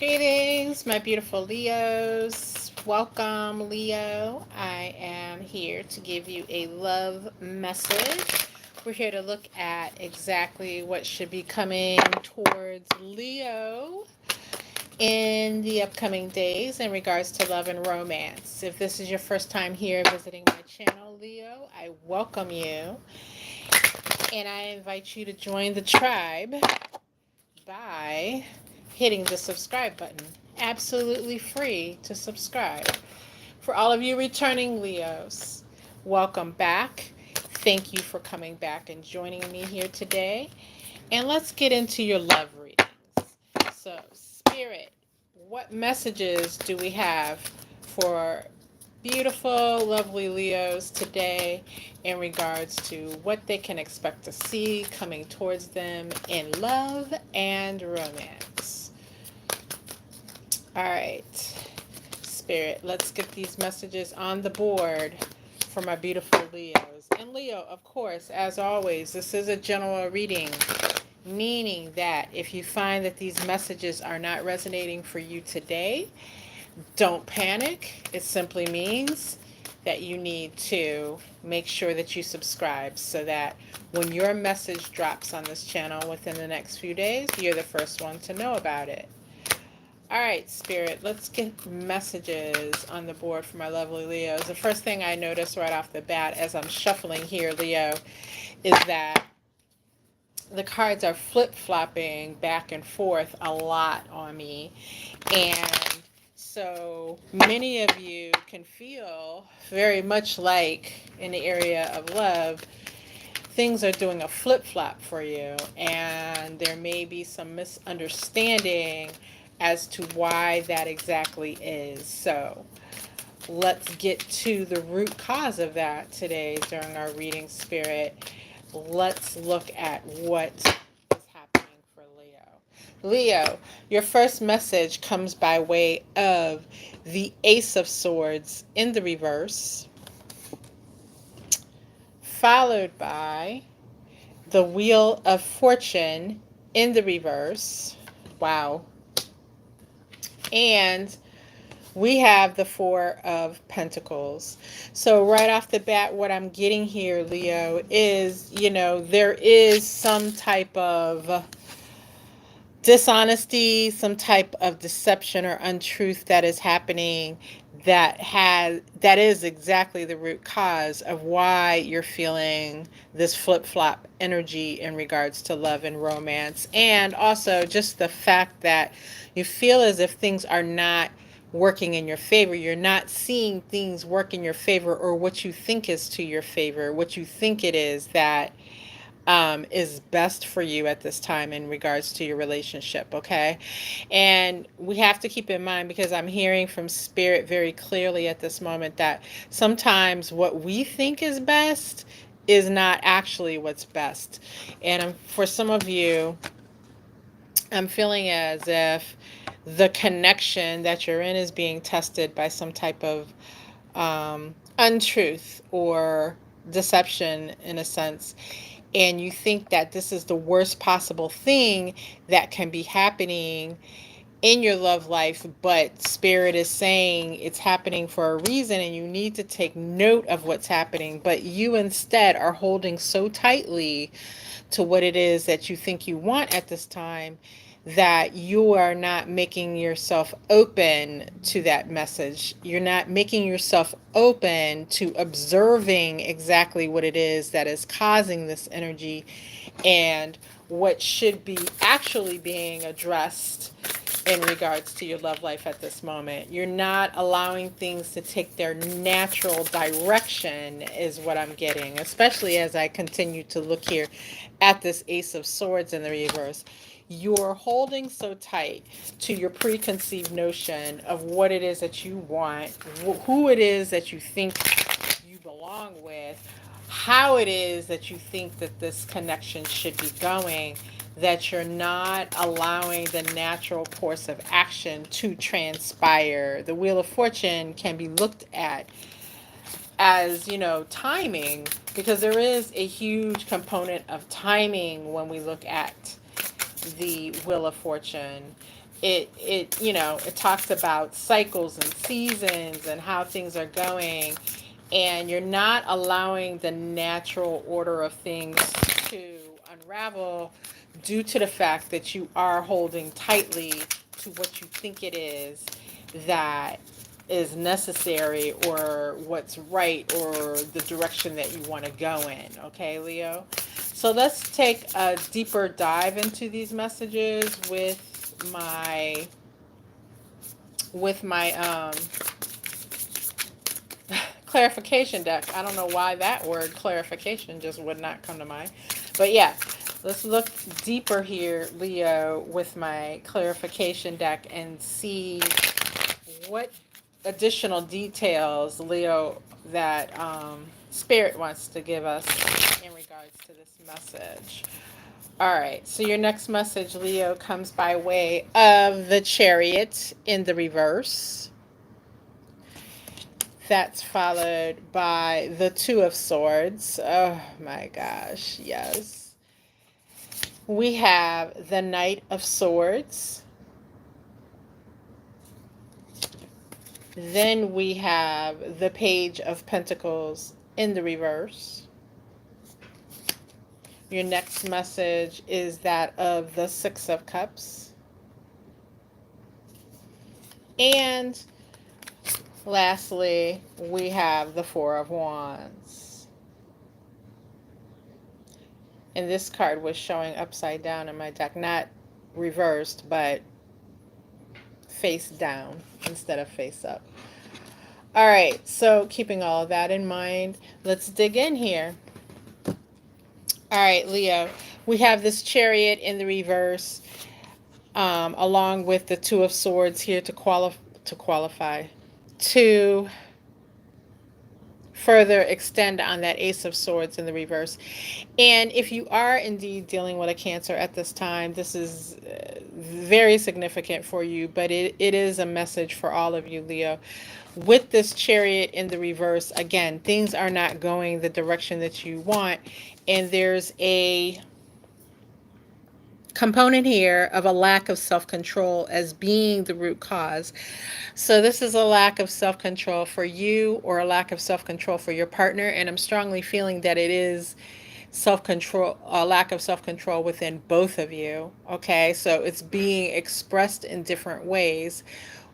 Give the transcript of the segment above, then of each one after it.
Greetings, my beautiful Leos. Welcome, Leo. I am here to give you a love message. We're here to look at exactly what should be coming towards Leo in the upcoming days in regards to love and romance. If this is your first time here visiting my channel, Leo, I welcome you and I invite you to join the tribe by hitting the subscribe button. Absolutely free to subscribe. For all of you returning Leos, welcome back. Thank you for coming back and joining me here today. And let's get into your love readings. So, Spirit, what messages do we have for beautiful, lovely Leos today in regards to what they can expect to see coming towards them in love and romance? All right, Spirit, let's get these messages on the board for my beautiful Leos. And Leo, of course, as always, this is a general reading, meaning that if you find that these messages are not resonating for you today, don't panic. It simply means that you need to make sure that you subscribe so that when your message drops on this channel within the next few days, you're the first one to know about it. All right, Spirit, let's get messages on the board for my lovely Leos. The first thing I notice right off the bat as I'm shuffling here, Leo, is that the cards are flip-flopping back and forth a lot on me. And so many of you can feel very much like in the area of love, things are doing a flip-flop for you. And there may be some misunderstanding as to why that exactly is. So let's get to the root cause of that today during our reading, Spirit. Let's look at what is happening for Leo. Leo, your first message comes by way of the Ace of Swords in the reverse, followed by the Wheel of Fortune in the reverse. Wow. And we have the Four of Pentacles. So right off the bat, what I'm getting here, Leo, is, there is some type of dishonesty, some type of deception or untruth that is happening that is exactly the root cause of why you're feeling this flip-flop energy in regards to love and romance. And also just the fact that you feel as if things are not working in your favor. You're not seeing things work in your favor, or what you think is to your favor, what you think it is that is best for you at this time in regards to your relationship, okay? And we have to keep in mind, because I'm hearing from Spirit very clearly at this moment, that sometimes what we think is best is not actually what's best. And for some of you, I'm feeling as if the connection that you're in is being tested by some type of untruth or deception, in a sense. And you think that this is the worst possible thing that can be happening in your love life, but Spirit is saying it's happening for a reason and you need to take note of what's happening. But you instead are holding so tightly to what it is that you think you want at this time that you are not making yourself open to that message. You're not making yourself open to observing exactly what it is that is causing this energy and what should be actually being addressed in regards to your love life at this moment. You're not allowing things to take their natural direction, is what I'm getting, especially as I continue to look here at this Ace of Swords in the reverse. You're holding so tight to your preconceived notion of what it is that you want, who it is that you think you belong with, how it is that you think that this connection should be going, that you're not allowing the natural course of action to transpire. The Wheel of Fortune can be looked at as, timing, because there is a huge component of timing when we look at the Wheel of Fortune. it talks about cycles and seasons and how things are going, and you're not allowing the natural order of things to unravel due to the fact that you are holding tightly to what you think it is that is necessary or what's right or the direction that you want to go in. Okay, Leo? So let's take a deeper dive into these messages my with my clarification deck. I don't know why that word clarification just would not come to mind. But yeah, let's look deeper here, Leo, with my clarification deck and see what additional details, Leo, that Spirit wants to give us in regards to this message. All right, so your next message, Leo, comes by way of the Chariot in the reverse. That's followed by the Two of Swords. Oh my gosh, yes. We have the Knight of Swords. Then we have the Page of Pentacles in the reverse. Your next message is that of the Six of Cups. And lastly, we have the Four of Wands. And this card was showing upside down in my deck, not reversed, but face down instead of face up. All right, so keeping all of that in mind, let's dig in here. All right, Leo, we have this Chariot in the reverse, along with the Two of Swords here to qualify, to further extend on that Ace of Swords in the reverse. And if you are indeed dealing with a Cancer at this time, this is very significant for you, but it is a message for all of you, Leo. With this Chariot in the reverse, again, things are not going the direction that you want, and there's a component here of a lack of self-control as being the root cause. So this is a lack of self-control for you or a lack of self-control for your partner, and I'm strongly feeling that it is self-control, a lack of self-control within both of you. Okay, so it's being expressed in different ways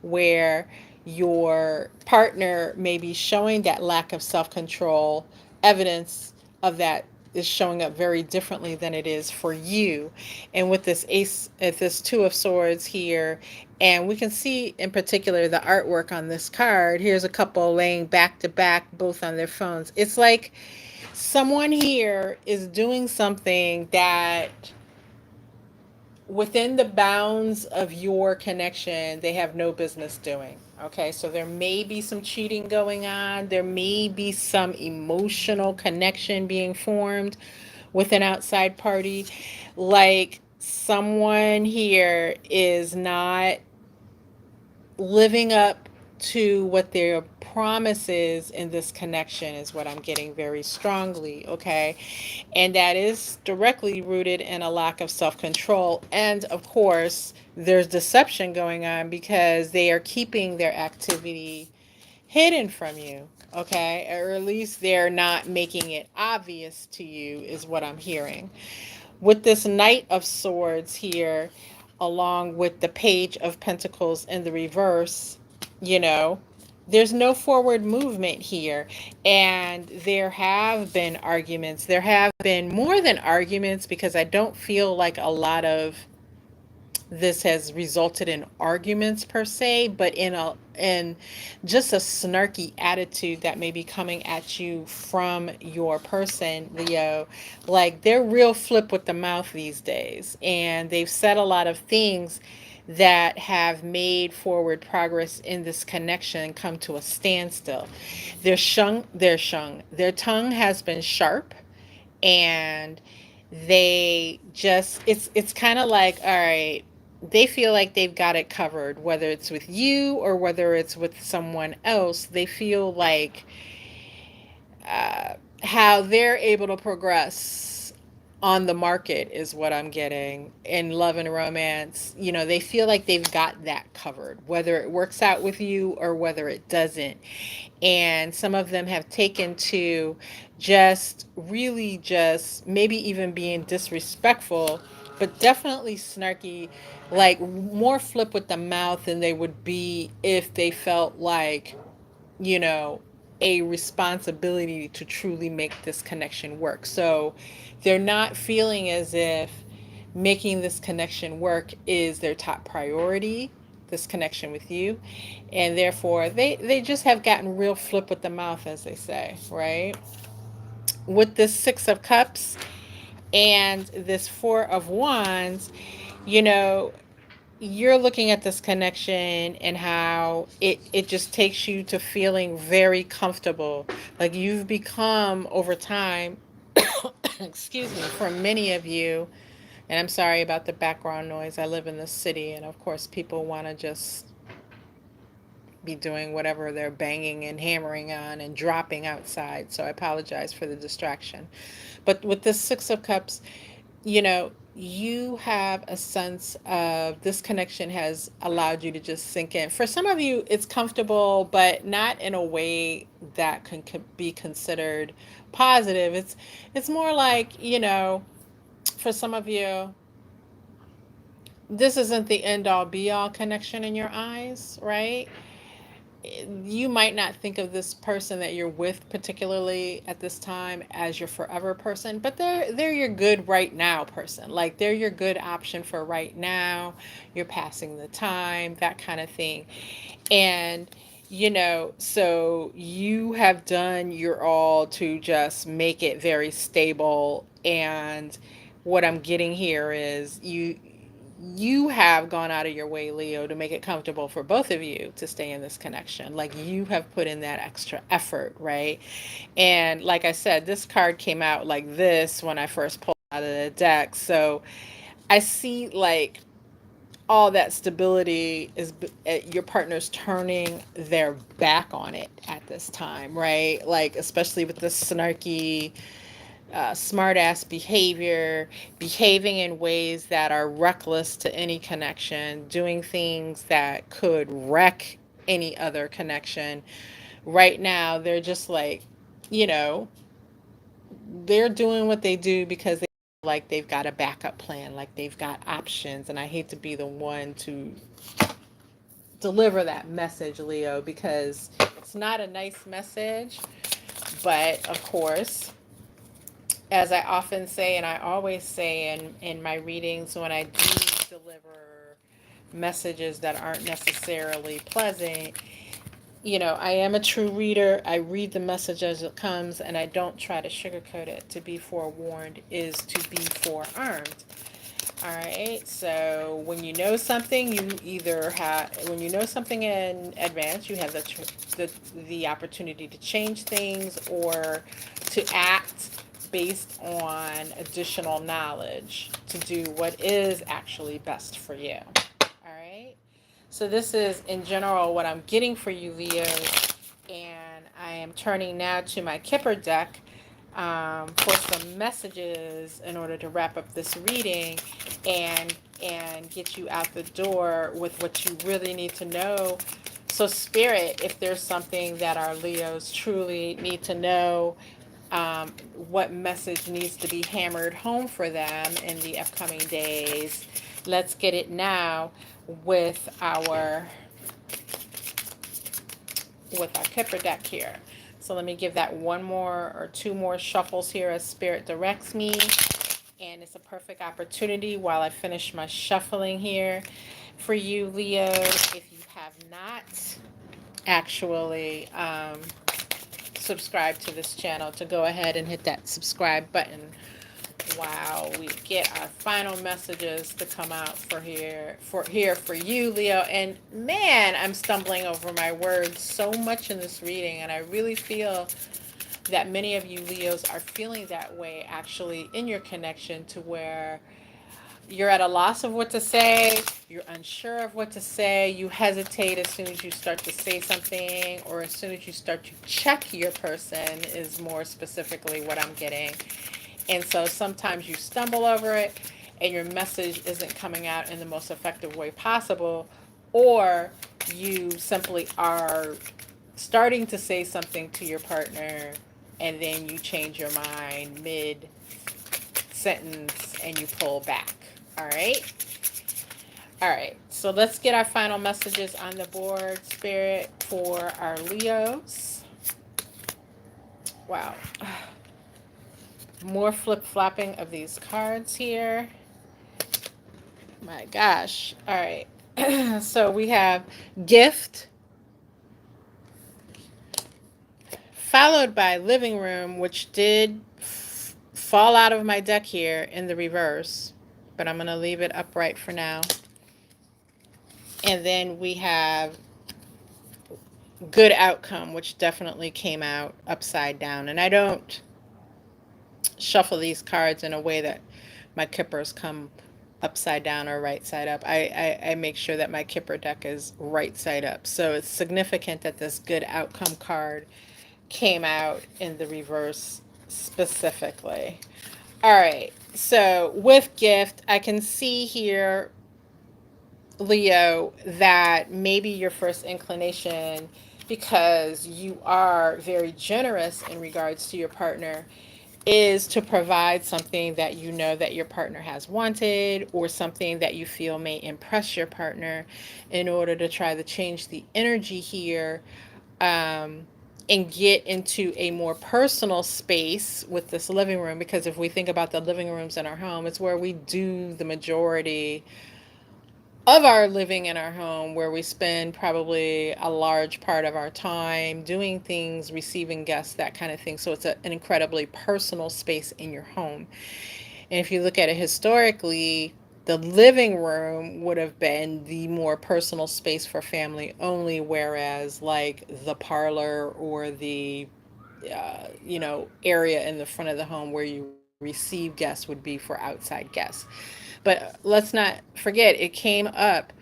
where your partner may be showing that lack of self-control. Evidence of that is showing up very differently than it is for you. And with this this Two of Swords here, and we can see in particular the artwork on this card. Here's a couple laying back to back, both on their phones. It's like someone here is doing something that within the bounds of your connection, they have no business doing. Okay, so there may be some cheating going on. There may be some emotional connection being formed with an outside party. Like someone here is not living up to what their promise is in this connection, is what I'm getting very strongly, okay? And that is directly rooted in a lack of self-control. And of course, there's deception going on because they are keeping their activity hidden from you, okay? Or at least they're not making it obvious to you, is what I'm hearing. With this Knight of Swords here, along with the Page of Pentacles in the reverse, there's no forward movement here. And there have been arguments. There have been more than arguments, because I don't feel like a lot of this has resulted in arguments per se, but in just a snarky attitude that may be coming at you from your person, Leo. Like they're real flip with the mouth these days, and they've said a lot of things that have made forward progress in this connection come to a standstill. Their tongue has been sharp, and it's kind of like, all right, they feel like they've got it covered, whether it's with you or whether it's with someone else. They feel like how they're able to progress on the market is what I'm getting in love and romance. You know, they feel like they've got that covered, whether it works out with you or whether it doesn't. And some of them have taken to just really just maybe even being disrespectful, but definitely snarky, like more flip with the mouth than they would be if they felt like, you know, a responsibility to truly make this connection work. So they're not feeling as if making this connection work is their top priority, this connection with you. And therefore, they just have gotten real flip with the mouth, as they say, right? With this Six of Cups and this Four of Wands, you know, you're looking at this connection and how it just takes you to feeling very comfortable. Like you've become over time, excuse me, for many of you, and I'm sorry about the background noise. I live in the city, and of course, people want to just be doing whatever they're banging and hammering on and dropping outside. So I apologize for the distraction. But with this Six of Cups, you know, you have a sense of this connection has allowed you to just sink in. For some of you, it's comfortable, but not in a way that can be considered positive. It's more like, you know, for some of you, this isn't the end all be all connection in your eyes, right? You might not think of this person that you're with particularly at this time as your forever person, but they're your good right now person. Like they're your good option for right now. You're passing the time, that kind of thing. And you know, so you have done your all to just make it very stable. And what I'm getting here is you have gone out of your way, Leo, to make it comfortable for both of you to stay in this connection. Like you have put in that extra effort, right? And like I said, this card came out like this when I first pulled out of the deck. So I see like all that stability is your partner's turning their back on it at this time, right? Like especially with the snarky smart ass behavior, behaving in ways that are reckless to any connection, doing things that could wreck any other connection. Right now, they're just like, you know, they're doing what they do because they feel like they've got a backup plan, like they've got options. And I hate to be the one to deliver that message, Leo, because it's not a nice message. But of course, as I often say, and I always say in my readings when I do deliver messages that aren't necessarily pleasant, you know, I am a true reader. I read the message as it comes and I don't try to sugarcoat it. To be forewarned is to be forearmed. All right. So when you know something, you either have when you know something in advance, you have the opportunity to change things or to act based on additional knowledge to do what is actually best for you. All right. So this is in general what I'm getting for you, Leo, and I am turning now to my Kipper deck for some messages in order to wrap up this reading and get you out the door with what you really need to know. So Spirit, if there's something that our Leos truly need to know, what message needs to be hammered home for them in the upcoming days, let's get it now with our Kipper deck here. So let me give that one more or two more shuffles here as Spirit directs me. And it's a perfect opportunity while I finish my shuffling here for you, Leo. If you have not actually subscribed to this channel, to go ahead and hit that subscribe button while we get our final messages to come out for you, Leo. And man, I'm stumbling over my words so much in this reading, and I really feel that many of you Leos are feeling that way actually in your connection, to where you're at a loss of what to say, you're unsure of what to say, you hesitate as soon as you start to say something, or as soon as you start to check your person, is more specifically what I'm getting. And so sometimes you stumble over it and your message isn't coming out in the most effective way possible, or you simply are starting to say something to your partner and then you change your mind mid sentence and you pull back. All right. All right. So let's get our final messages on the board, Spirit, for our Leos. Wow. More flip flopping of these cards here. My gosh. All right. So we have gift, followed by living room, which did fall out of my deck here in the reverse, but I'm going to leave it upright for now. And then we have good outcome, which definitely came out upside down. And I don't shuffle these cards in a way that my kippers come upside down or right side up. I make sure that my kipper deck is right side up. So it's significant that this good outcome card came out in the reverse specifically. All right. So with gift, I can see here, Leo, that maybe your first inclination, because you are very generous in regards to your partner, is to provide something that you know that your partner has wanted, or something that you feel may impress your partner, in order to try to change the energy here, and get into a more personal space with this living room. Because if we think about the living rooms in our home, it's where we do the majority of our living in our home, where we spend probably a large part of our time doing things, receiving guests, that kind of thing. So it's an incredibly personal space in your home. And if you look at it historically, the living room would have been the more personal space for family only, whereas like the parlor or the area in the front of the home where you receive guests would be for outside guests. But let's not forget, it came up,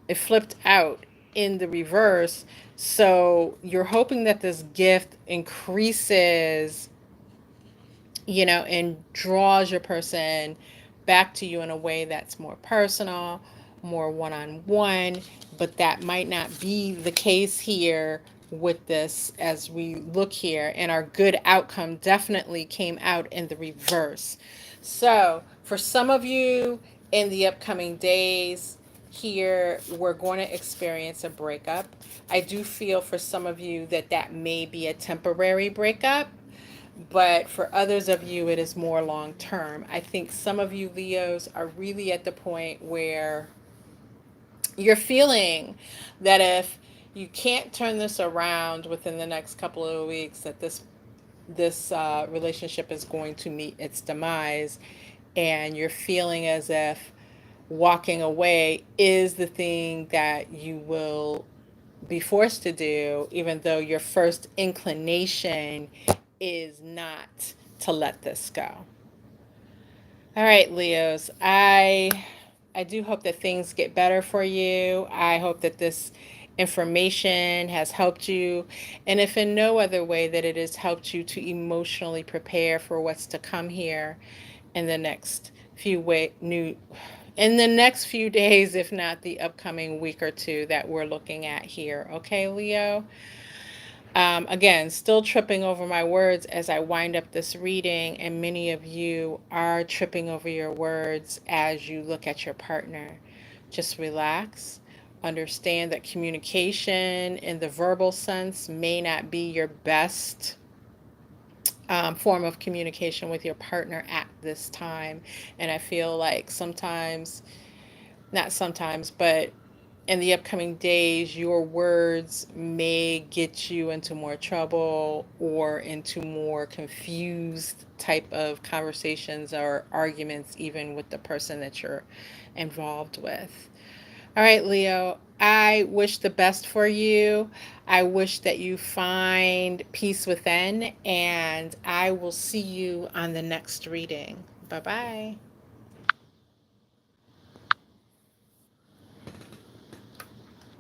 it flipped out in the reverse. So you're hoping that this gift increases, and draws your person back to you in a way that's more personal, more one on one. But that might not be the case here with this as we look here. And our good outcome definitely came out in the reverse. So for some of you in the upcoming days, here we're going to experience a breakup. I do feel for some of you that that may be a temporary breakup, but for others of you, it is more long term. I think some of you Leos are really at the point where you're feeling that if you can't turn this around within the next couple of weeks, that this relationship is going to meet its demise, and you're feeling as if walking away is the thing that you will be forced to do, even though your first inclination is not to let this go. All right, Leos, I do hope that things get better for you. I hope that this information has helped you, and if in no other way, that it has helped you to emotionally prepare for what's to come here in the next in the next few days, if not the upcoming week or two that we're looking at here. Okay, Leo? Again, still tripping over my words as I wind up this reading, and many of you are tripping over your words as you look at your partner. Just relax. Understand that communication in the verbal sense may not be your best form of communication with your partner at this time. And I feel like sometimes, not sometimes, but in the upcoming days, your words may get you into more trouble or into more confused type of conversations or arguments, even with the person that you're involved with. All right, Leo, I wish the best for you. I wish that you find peace within, and I will see you on the next reading. Bye bye.